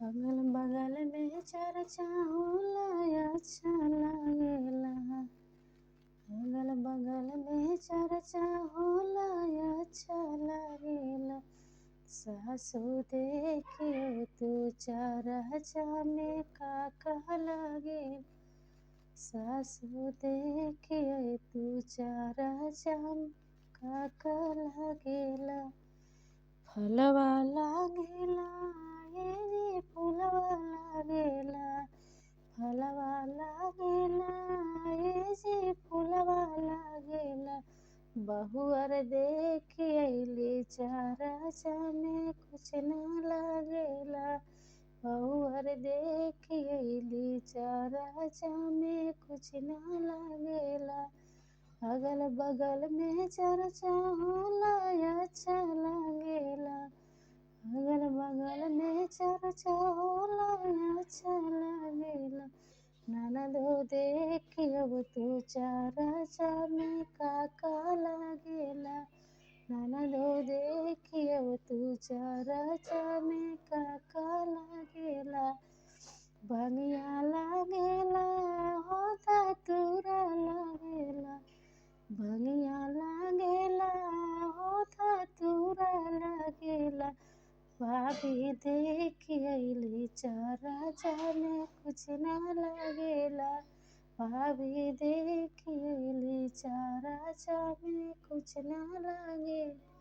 अगल बगल में चर्चा होला अच्छा लागेला। अगल बगल में चर्चा होला अच्छा लागेला। सासु देखियो तू चर्चा में का लागेला। सासु देखियो तू चर्चा में का लागेला। फलवा लागेला ये रे फुलवा लागेला। फलवा लागेला ये जे फुलवा लागेला। बहुअर देखी अइली चर्चा में कुछ ना लागेला। बहुअर देखी अइली चर्चा में कुछ ना लागेला। अगल बगल में चर्चा होला अच्छा लागेला। अगल बगल में चर्चा होला अच्छा लागेला। ननदो देखियो तू चर्चा में का लागेला। ननदो देखियो तू चर्चा में का लागेला। भंगिया लागेला हो धतूरा लागेला। भंगिया लागेला हो धतूरा लागेला। भाभी देखी अइली चर्चा में कुछ ना लागेला। भाभी देखी अइली चर्चा में कुछ ना लागेला।